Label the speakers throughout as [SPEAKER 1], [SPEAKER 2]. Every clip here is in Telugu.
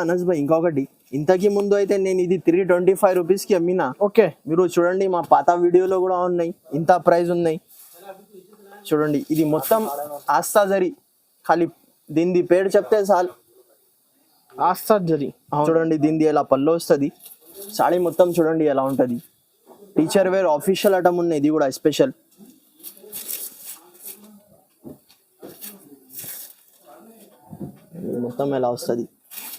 [SPEAKER 1] అనస్ భాయ్ ఇంకొకటి, ఇంతకి ముందు అయితే నేను ఇది 325 రూపీస్ కి అమ్మినా.
[SPEAKER 2] ఓకే,
[SPEAKER 1] మీరు చూడండి మా పాత వీడియోలో కూడా ఉన్నాయి, ఇంత ప్రైస్ ఉన్నాయి చూడండి. ఇది మొత్తం ఆస్తా జరీ, ఖాళీ దీనిది పేరు చెప్తే చాలు.
[SPEAKER 2] ఆస్తా జరీ
[SPEAKER 1] చూడండి, దీనిది ఎలా పళ్ళు వస్తుంది, సాడీ మొత్తం చూడండి ఎలా ఉంటది. టీచర్ వేర్ ఆఫీషియల్ ఐటమ్ ఉన్నాయి, ఇది కూడా స్పెషల్. మొత్తం ఎలా వస్తుంది.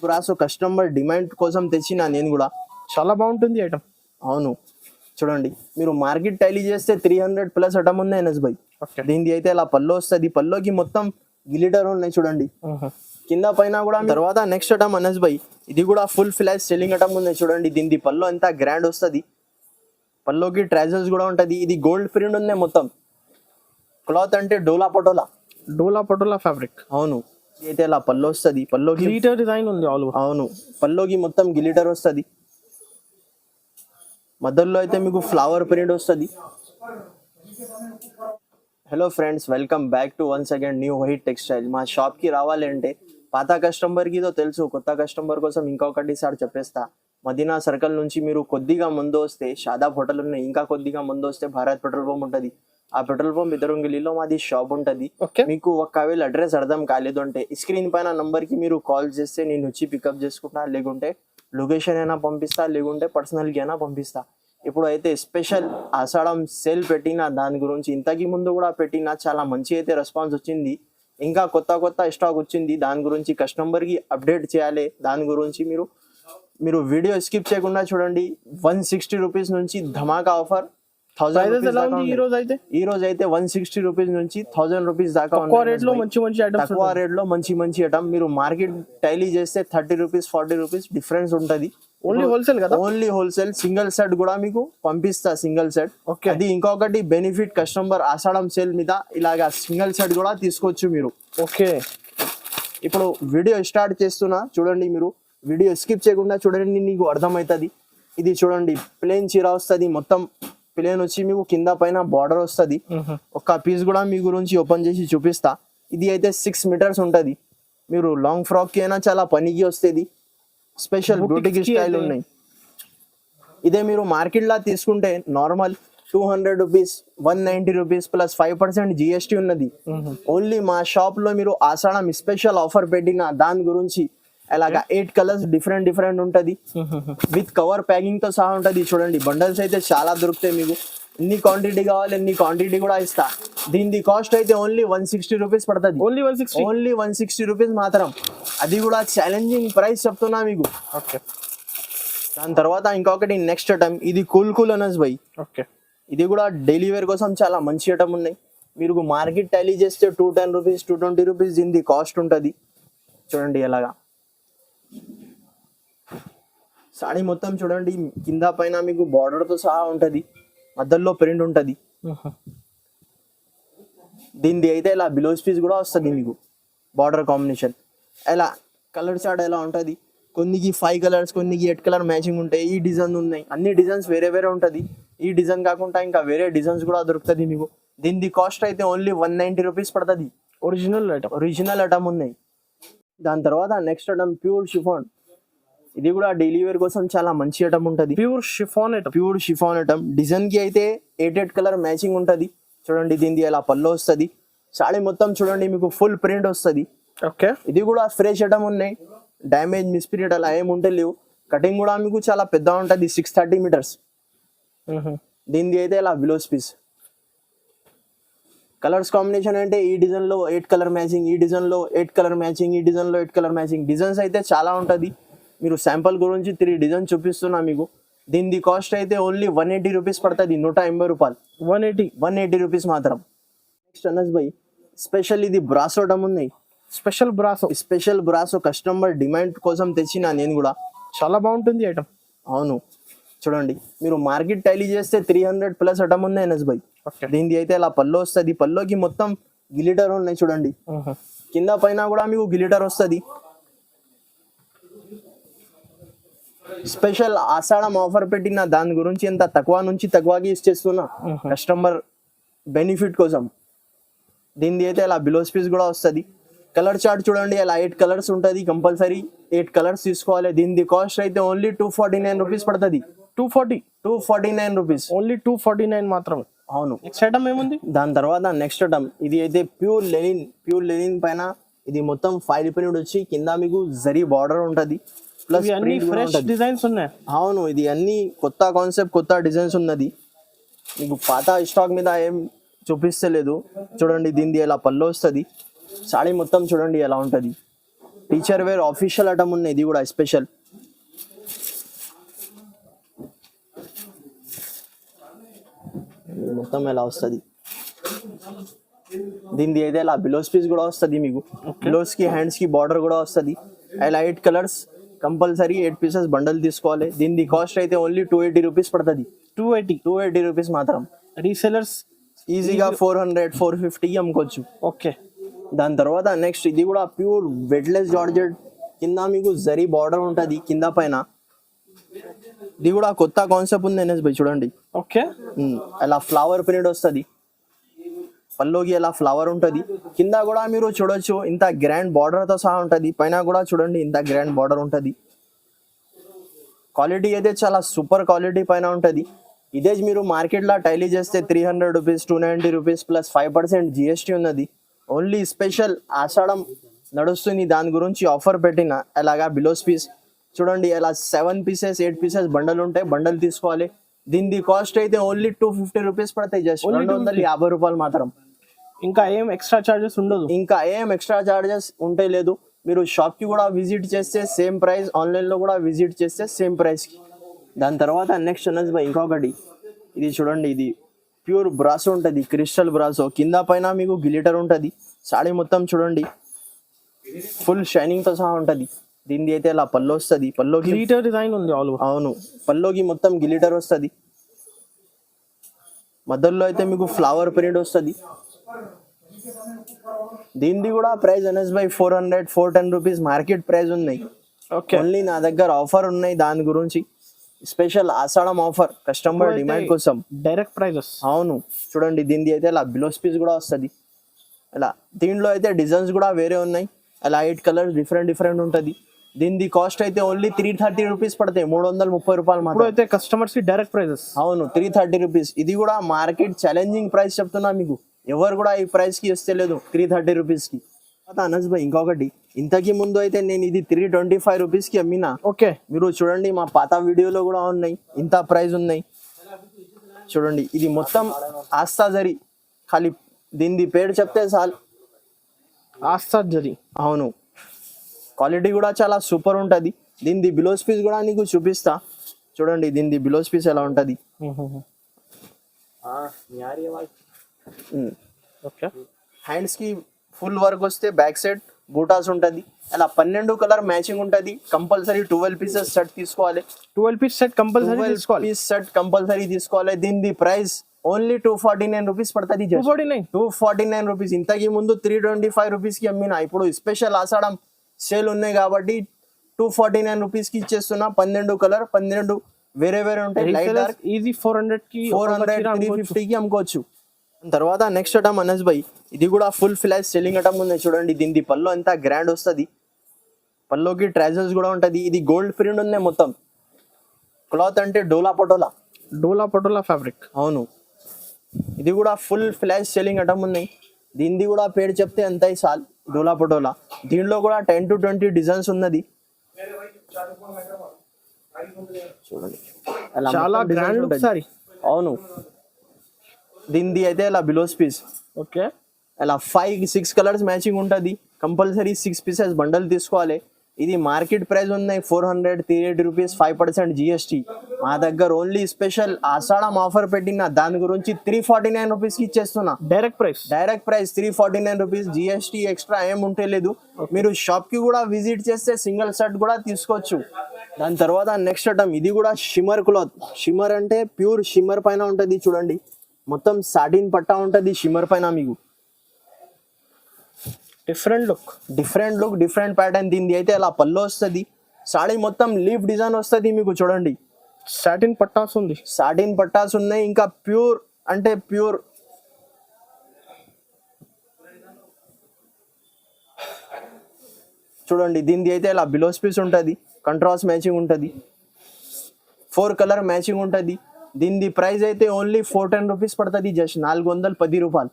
[SPEAKER 1] బ్రాసో కస్టమర్ డిమాండ్ కోసం తెచ్చిన నేను కూడా.
[SPEAKER 2] చాలా బాగుంటుంది ఐటమ్.
[SPEAKER 1] అవును చూడండి, మీరు మార్కెట్ టైలీ చేస్తే 300 ప్లస్ ఐటమ్ ఉంది ఎన్ఎస్ భాయ్.
[SPEAKER 2] ఓకే,
[SPEAKER 1] దీనిది అయితే ఇలా పళ్ళు వస్తుంది, పల్లోకి మొత్తం గ్లిటర్ ఉన్నాయి చూడండి, కింద పైన కూడా. తర్వాత నెక్స్ట్ ఐటమ్ అనస్ భాయ్, ఇది కూడా ఫుల్ ఫ్లాష్ సెల్లింగ్ ఐటమ్ ఉంది చూడండి. దీనిది పల్లో ఎంత గ్రాండ్ వస్తుంది, పల్లోకి ట్రైజల్స్ కూడా ఉంటది. ఇది గోల్డ్ ప్రింట్ ఉంది మొత్తం. క్లాత్ అంటే డోలా పటోలా
[SPEAKER 2] ఫ్యాబ్రిక్.
[SPEAKER 1] అవును, అయితే ఇలా పళ్ళు వస్తుంది, పల్లోకి
[SPEAKER 2] గ్లిటర్ డిజైన్ ఉంది ఆల్ ఓవర్.
[SPEAKER 1] అవును, పల్లోకి మొత్తం గ్లిటర్ వస్తుంది. మధ్యలో అయితే మీకు ఫ్లవర్ ప్రింట్ వస్తుంది. Hello friends, welcome back to once again new white textile. మా షాప్కి రావాలి అంటే పాత కస్టమర్కి ఇదో తెలుసు, కొత్త కస్టమర్ కోసం ఇంకొకటి సార్ చెప్పేస్తా. మదీనా సర్కిల్ నుంచి మీరు కొద్దిగా ముందు వస్తే షాదాబ్ హోటల్ ఉన్నాయి, ఇంకా కొద్దిగా ముందు వస్తే భారత్ పెట్రోల్ పంప్ ఉంటుంది. ఆ పెట్రోల్ పంప్ ఎదురుంగిలిలో మాది షాప్ ఉంటుంది. మీకు ఒకవేళ అడ్రస్ అర్థం కాలేదు అంటే స్క్రీన్ పైన నంబర్కి మీరు కాల్ చేస్తే నేను వచ్చి పికప్ చేసుకుంటా, లేకుంటే లొకేషన్ అయినా పంపిస్తా, లేకుంటే పర్సనల్కి అయినా పంపిస్తా. ఇప్పుడు అయితే స్పెషల్ ఆషాఢం సేల్ పెట్టిన దాని గురించి, ఇంతకి ముందు కూడా పెట్టిన, చాలా మంచి అయితే రెస్పాన్స్ వచ్చింది. ఇంకా కొత్త స్టాక్ వచ్చింది, దాని గురించి కస్టమర్కి అప్డేట్ చేయాలి. దాని గురించి మీరు వీడియో స్కిప్ చేయకుండా చూడండి. 160 రూపీస్ నుంచి ధమాకా ఆఫర్. ఈ రోజు అయితే 160 రూపీస్ నుంచి 1000 రూపీస్ దాకా
[SPEAKER 2] తక్కువ రేట్ లో
[SPEAKER 1] మంచి ఐటమ్. మీరు మార్కెట్ టైలీ చేస్తే 30 రూపీస్ 40 రూపీస్ డిఫరెన్స్ ఉంటది.
[SPEAKER 2] ఓన్లీ హోల్సేల్ కదా,
[SPEAKER 1] ఓన్లీ హోల్సేల్. సింగిల్ సెట్ కూడా మీకు పంపిస్తా, సింగిల్ సెట్. అది ఇంకొకటి బెనిఫిట్, కస్టమర్ ఆషాఢం సేల్ మీద ఇలాగా సింగిల్ సెట్ కూడా తీసుకోవచ్చు మీరు.
[SPEAKER 2] ఓకే,
[SPEAKER 1] ఇప్పుడు వీడియో స్టార్ట్ చేస్తున్నా చూడండి, మీరు వీడియో స్కిప్ చేయకుండా చూడండి, నీకు అర్థమవుతుంది. ఇది చూడండి, ప్లేన్ చీర వస్తుంది, మొత్తం ప్లేన్ వచ్చి మీకు కింద పైన బార్డర్ వస్తుంది. ఒక పీస్ కూడా మీ గురించి ఓపెన్ చేసి చూపిస్తా. ఇది అయితే 6 మీటర్స్ ఉంటది. మీరు లాంగ్ ఫ్రాక్ కి అయినా చాలా పనికి వస్తుంది. స్పెషల్ బ్యూటిక్ స్టైల్ ఉన్నాయి. ఇదే మీరు మార్కెట్ లా తీసుకుంటే normal 200 rupees, 190 rupees plus 5% GST ఉన్నది. ఓన్లీ మా షాప్ లో మీరు ఆషాఢం స్పెషల్ ఆఫర్ పెట్టిన దాని గురించి అలాగా 8 కలర్స్ డిఫరెంట్ ఉంటది. విత్ కవర్ ప్యాకింగ్ తో సహా ఉంటది. చూడండి, బండల్స్ అయితే చాలా దొరుకుతాయి. మీకు ఎన్ని క్వాంటిటీ కావాలి ఎన్ని క్వాంటిటీ కూడా ఇస్తా. దీని కాస్ట్ అయితే ఓన్లీ 160 రూపీస్ పడుతుంది. ఓన్లీ 160 రూపీస్ మాత్రం. అది కూడా ఛాలెంజింగ్ ప్రైస్ చెప్తున్నా మీకు.
[SPEAKER 2] ఓకే,
[SPEAKER 1] దాని తర్వాత ఇంకొకటి నెక్స్ట్ ఐటమ్, ఇది కూల్ అనస్ భాయ్.
[SPEAKER 2] ఓకే,
[SPEAKER 1] ఇది కూడా డైలీ వేర్ కోసం చాలా మంచి ఐటమ్ ఉన్నాయి. మీరు మార్కెట్ టైలీ చేస్తే 210 రూపీస్ 220 రూపీస్ దీని కాస్ట్ ఉంటుంది. చూడండి ఎలాగా సాడీ మొత్తం చూడండి, కింద పైన మీకు బార్డర్ తో సహా ఉంటది, మధ్యలో ప్రింట్ ఉంటది. దీనిది అయితే ఇలా బిలోస్ పీస్ కూడా వస్తుంది మీకు, బార్డర్ కాంబినేషన్. ఎలా కలర్ చార్ట్ ఎలా ఉంటది, కొన్నికి 5 కలర్స్ కొన్నికి 8 కలర్ మ్యాచింగ్ ఉంటాయి. ఈ డిజైన్ ఉన్నాయి, అన్ని డిజైన్స్ వేరే ఉంటది. ఈ డిజైన్ కాకుండా ఇంకా వేరే డిజైన్స్ కూడా దొరుకుతుంది మీకు. దీని కాస్ట్ అయితే ఓన్లీ 190 రూపీస్ పడుతుంది. ఒరిజినల్ ఐటమ్ ఉన్నాయి. దాని తర్వాత నెక్స్ట్ ఐటమ్ ప్యూర్ షిఫాన్. ఇది కూడా డైలీ వేర్ కోసం చాలా మంచి ఐటమ్ ఉంటది.
[SPEAKER 2] Pure chiffon
[SPEAKER 1] item. డిజైన్ కి అయితే 8 కలర్ మ్యాచింగ్ ఉంటది. చూడండి, దీనిది ఎలా పళ్ళు వస్తుంది, సాడీ మొత్తం చూడండి మీకు ఫుల్ ప్రింట్ వస్తుంది.
[SPEAKER 2] ఓకే,
[SPEAKER 1] ఇది కూడా ఫ్రెష్ ఐటమ్ ఉన్నాయి. డ్యామేజ్ మిస్ప్రింట్ అలా ఏముంటే లేవు. కటింగ్ కూడా మీకు చాలా పెద్ద ఉంటది, 630 మీటర్స్. దీనిది అయితే ఇలా బిలోస్ పీస్. కలర్స్ కాంబినేషన్ అంటే ఈ డిజైన్ లో 8 కలర్ మ్యాచింగ్, ఈ డిజైన్ లో 8 కలర్ మ్యాచింగ్, ఈ డిజైన్ లో 8 కలర్ మ్యాచింగ్. డిజైన్స్ అయితే చాలా ఉంటది. మీరు శాంపుల్ గురించి 3 డిజైన్ చూపిస్తున్నా మీకు. దీని కాస్ట్ అయితే ఓన్లీ 180 రూపీస్ పడుతుంది. 180 రూపాయలు. 180 రూపీస్ మాత్రం. నెక్స్ట్ అనస్ భాయ్, స్పెషల్ ఇది బ్రాసో ఐటమ్ ఉన్నాయి. స్పెషల్ బ్రాసో కస్టమర్ డిమాండ్ కోసం తెచ్చిన నేను కూడా.
[SPEAKER 2] చాలా బాగుంటుంది ఐటమ్.
[SPEAKER 1] అవును చూడండి, మీరు మార్కెట్ టైలీ చేస్తే 300 ప్లస్ ఐటమ్ ఉన్నాయి అనస్ భాయ్. దీనిది అయితే ఇలా పళ్ళు వస్తుంది, పల్లోకి మొత్తం గ్లిటర్ ఉన్నాయి చూడండి, కింద పైన కూడా మీకు గ్లిటర్ వస్తుంది. స్పెషల్ ఆషాఢం ఆఫర్ పెట్టిన దాని గురించి ఎంత తక్కువ నుంచి తక్కువకి ఇచ్చేస్తున్నా కస్టమర్ బెనిఫిట్ కోసం. దీనిది అయితే ఇలా బిలోస్ పీస్ కూడా వస్తుంది. కలర్ చార్ట్ చూడండి, అలా 8 కలర్స్ ఉంటుంది కంపల్సరీ. 8 కలర్స్ తీసుకోవాలి. దీని కాస్ట్ అయితే ఓన్లీ 249 రూపీస్ పడుతుంది.
[SPEAKER 2] 240,
[SPEAKER 1] 249 రూపీస్
[SPEAKER 2] ఓన్లీ 249 మాత్రమే.
[SPEAKER 1] అవును.
[SPEAKER 2] నెక్స్ట్ ఐటమ్ ఏముంది?
[SPEAKER 1] దాని తర్వాత నెక్స్ట్ ఐటమ్ ఇది అయితే ప్యూర్ లెనిన్ పైన ఇది మొత్తం ఫైల్ ప్రింట్ వచ్చి కింద మీకు జరీ బార్డర్ ఉంటుంది. ప్లస్
[SPEAKER 2] ఇవి అన్ని ఫ్రెష్ డిజైన్స్ ఉన్నాయి.
[SPEAKER 1] అవును, ఇది అన్ని కొత్త కాన్సెప్ట్, కొత్త డిజైన్స్ ఉన్నది. మీకు పాత స్టాక్ మీద ఏం చూపిస్తలేదు. చూడండి, దీనిది ఎలా పళ్ళు వస్తుంది. సాడీ మొత్తం చూడండి ఎలా ఉంటుంది. టీచర్ వేర్ ఆఫీషియల్ ఐటమ్ ఉన్నాయి. ఇది కూడా స్పెషల్. మొత్తం ఎలా వస్తుంది. దీనిది అయితే ఇలా బిలోస్ పీస్ కూడా వస్తుంది మీకు. బిలోస్ కి హ్యాండ్స్ కి బార్డర్ కూడా వస్తుంది. ఇలా 8 కలర్స్ కంపల్సరీ 8 పీసెస్ బండల్ తీసుకోవాలి. దీని కాస్ట్ అయితే ఓన్లీ 280 రూపీస్ పడుతుంది. 280 రూపీస్ మాత్రం.
[SPEAKER 2] రీసెలర్స్
[SPEAKER 1] ఈజీగా 400, 450 అమ్ముకోవచ్చు.
[SPEAKER 2] ఓకే.
[SPEAKER 1] దాని తర్వాత నెక్స్ట్ ఇది కూడా ప్యూర్ వెట్లెస్ జార్జెట్, కింద మీకు జరీ బార్డర్ ఉంటుంది కింద పైన. ఇది కూడా కొత్త కాన్సెప్ట్ ఉంది ఎన్ఎస్ బై. చూడండి,
[SPEAKER 2] ఓకే.
[SPEAKER 1] అలా ఫ్లవర్ ప్రింట్ వస్తుంది. పల్లోకి ఎలా ఫ్లవర్ ఉంటుంది. కింద కూడా మీరు చూడొచ్చు ఇంత గ్రాండ్ బార్డర్ తో సహా ఉంటుంది. పైన కూడా చూడండి ఇంత గ్రాండ్ బార్డర్ ఉంటుంది. క్వాలిటీ అయితే చాలా సూపర్ క్వాలిటీ పైన ఉంటుంది. ఇదే మీరు మార్కెట్లో టైలీ చేస్తే 300 రూపీస్, 290 రూపీస్ ప్లస్ 5% GST ఉన్నది. ఓన్లీ స్పెషల్ ఆషాఢం నడుస్తుంది, దాని గురించి ఆఫర్ పెట్టిన. అలాగా బిలోస్ పీస్ చూడండి, అలా 7 పీసెస్ 8 పీసెస్ బండల్ ఉంటాయి. బండల్ తీసుకోవాలి. దీని కాస్ట్ అయితే ఓన్లీ 250 రూపీస్ పడతాయి. జస్ట్ 250 రూపాయలు మాత్రం.
[SPEAKER 2] ఇంకా ఏం ఎక్స్ట్రా చార్జెస్ ఉండదు.
[SPEAKER 1] ఇంకా ఏం ఎక్స్ట్రా చార్జెస్ ఉంటే లేదు. మీరు షాప్ కి కూడా విజిట్ చేస్తే సేమ్ ప్రైస్, ఆన్లైన్ లో కూడా విజిట్ చేస్తే సేమ్ ప్రైస్ కి. దాని తర్వాత నెక్స్ట్ అన్నది బై ఇంకొకటి. ఇది చూడండి, ఇది ప్యూర్ బ్రాసో ఉంటుంది, క్రిస్టల్ బ్రాసో. కింద పైన మీకు గ్లిటర్ ఉంటుంది. సాడీ మొత్తం చూడండి ఫుల్ షైనింగ్ తో సహా ఉంటుంది. దీనిది అయితే ఇలా పళ్ళు వస్తుంది. పల్లోకి
[SPEAKER 2] గ్లిటర్ డిజైన్ ఉంది ఆల్ ఓవర్.
[SPEAKER 1] అవును, పల్లోకి మొత్తం గ్లిటర్ వస్తుంది. మధ్యలో అయితే మీకు ఫ్లవర్ ప్రింట్ వస్తుంది. దీనిది కూడా ప్రైస్ ఎన్ఎస్ బై 400, 410 రూపీస్ మార్కెట్ ప్రైస్ ఉన్నాయి.
[SPEAKER 2] ఓకే.
[SPEAKER 1] ఓన్లీ నా దగ్గర ఆఫర్ ఉన్నాయి. దాని గురించి special Ashadham offer customer demand కోసం.
[SPEAKER 2] Direct prices.
[SPEAKER 1] అవును, చూడండి దీనిది అయితే ఇలా బిలోస్ పీస్ కూడా వస్తుంది. అలా దీంట్లో అయితే డిజైన్స్ కూడా వేరే ఉన్నాయి. అలా 8 కలర్స్ డిఫరెంట్ ఉంటుంది. దీనిది కాస్ట్ అయితే ఓన్లీ 330 రూపీస్ పడతాయి. 330 రూపాయలు మాత్రం.
[SPEAKER 2] అయితే కస్టమర్స్ కి డైరెక్ట్ ప్రైజెస్.
[SPEAKER 1] అవును, 330 రూపీస్. ఇది కూడా మార్కెట్ ఛాలెంజింగ్ ప్రైస్ చెప్తున్నా మీకు. ఎవరు కూడా ఈ ప్రైస్ కి వస్తే లేదు 330 రూపీస్ కి. అనస్ భాయ్ ఇంకొకటి, ఇంతకి ముందు అయితే నేను ఇది 325 రూపీస్ కి అమ్మినా.
[SPEAKER 2] ఓకే.
[SPEAKER 1] మీరు చూడండి మా పాత వీడియోలో కూడా ఉన్నాయి, ఇంత ప్రైస్ ఉన్నాయి. చూడండి, ఇది మొత్తం ఆస్తా జరీ. ఖాళీ దీనిది పేరు చెప్తే చాలు,
[SPEAKER 2] ఆస్తా జరీ.
[SPEAKER 1] అవును, క్వాలిటీ కూడా చాలా సూపర్ ఉంటుంది. దీనిది బిలోస్ పీస్ కూడా నీకు చూపిస్తా. చూడండి దీనిది బిలోస్ పీస్ ఎలా ఉంటుంది.
[SPEAKER 2] ఓకే.
[SPEAKER 1] హ్యాండ్స్ కి ఫుల్ వర్క్ వస్తే బ్యాక్ సైడ్ బూటాస్ ఉంటుంది. అలా 12 కలర్ మ్యాచింగ్ ఉంటుంది. కంపల్సరీ 12 పీసెస్ సెట్ తీసుకోవాలి.
[SPEAKER 2] 12 పీస్ సెట్ కంపల్సరీ తీసుకోవాలి.
[SPEAKER 1] పీస్ సెట్ కంపల్సరీ తీసుకోవాలి. దీని ప్రైస్ ఓన్లీ 249 రూపీస్ పడుతుంది. 249 రూపీస్. ఇంతకి ముందు 325 రూపీస్ కి అమ్మినా. ఇప్పుడు స్పెషల్ ఆషాఢం సేల్ ఉన్నాయి కాబట్టి 249 రూపీస్ కి ఇచ్చేస్తున్నా. 12 కలర్, 12 వేరే ఉంటాయి. లైట్ డార్క్
[SPEAKER 2] ఈజీ 400 కి
[SPEAKER 1] 350 కి అమ్ముకోవచ్చు. తర్వాత నెక్స్ట్ ఐటమ్ అనస్ భాయ్, ఇది కూడా ఫుల్ ఫ్లాష్ సెల్లింగ్ ఐటమ్ ఉంది. చూడండి దీని పల్లో ఎంత గ్రాండ్ వస్తుంది. పల్లోకి ట్రాజల్స్ కూడా ఉంటది. ఇది గోల్డ్ ప్రింట్ ఉంది మొత్తం. క్లాత్ అంటే డోలా పటోలా ఫ్యాబ్రిక్. అవును, ఇది కూడా ఫుల్ ఫ్లాష్ సెల్లింగ్ ఐటమ్ ఉన్నాయి. దీనిది కూడా పేరు చెప్తే ఎంత సాల్ డోలా పటోలా. దీనిలో కూడా 10 to 20 డిజైన్స్ ఉన్నది. చూడండి
[SPEAKER 2] చాలా గ్రాండ్ లుక్ సారీ.
[SPEAKER 1] అవును, దీనిది అయితే ఇలా బిలోస్ పీస్.
[SPEAKER 2] ఓకే.
[SPEAKER 1] అలా 5-6 కలర్స్ మ్యాచింగ్ ఉంటుంది. కంపల్సరీ 6 పీసెస్ బండల్ తీసుకోవాలి. ఇది మార్కెట్ ప్రైస్ ఉన్నాయి 400, 380 రూపీస్, 5% GST. మా దగ్గర ఓన్లీ స్పెషల్ ఆషాఢం ఆఫర్ పెట్టిన, దాని గురించి 349 రూపీస్ కి ఇచ్చేస్తున్నా. Direct price 349 rupees. GST extra ఏం ఉంటే లేదు. మీరు షాప్ కి కూడా విజిట్ చేస్తే సింగిల్ సెట్ కూడా తీసుకోవచ్చు. దాని తర్వాత నెక్స్ట్ ఐటమ్, ఇది కూడా షిమ్మర్ క్లాత్. షిమ్మర్ అంటే ప్యూర్ షిమ్మర్ పైన ఉంటుంది. చూడండి మొత్తం సాటిన్ పట్టా ఉంటుంది షిమ్మర్ పైన. మీకు డిఫరెంట్ ప్యాటర్న్. దీనిది అయితే అలా పల్లో వస్తుంది. సాడీ మొత్తం లీఫ్ డిజైన్ వస్తుంది మీకు. చూడండి
[SPEAKER 2] సాటిన్ పట్టాస్
[SPEAKER 1] ఉన్నాయి. ఇంకా ప్యూర్ అంటే ప్యూర్ చూడండి దీనిది అయితే ఇలా బిలోస్ పీస్ ఉంటుంది, కంట్రాస్ట్ మ్యాచింగ్ ఉంటుంది, 4 కలర్ మ్యాచింగ్ ఉంటుంది. దీనిది ప్రైస్ అయితే ఓన్లీ 410 రూపీస్ పడుతుంది, జస్ట్ 410 రూపాయలు.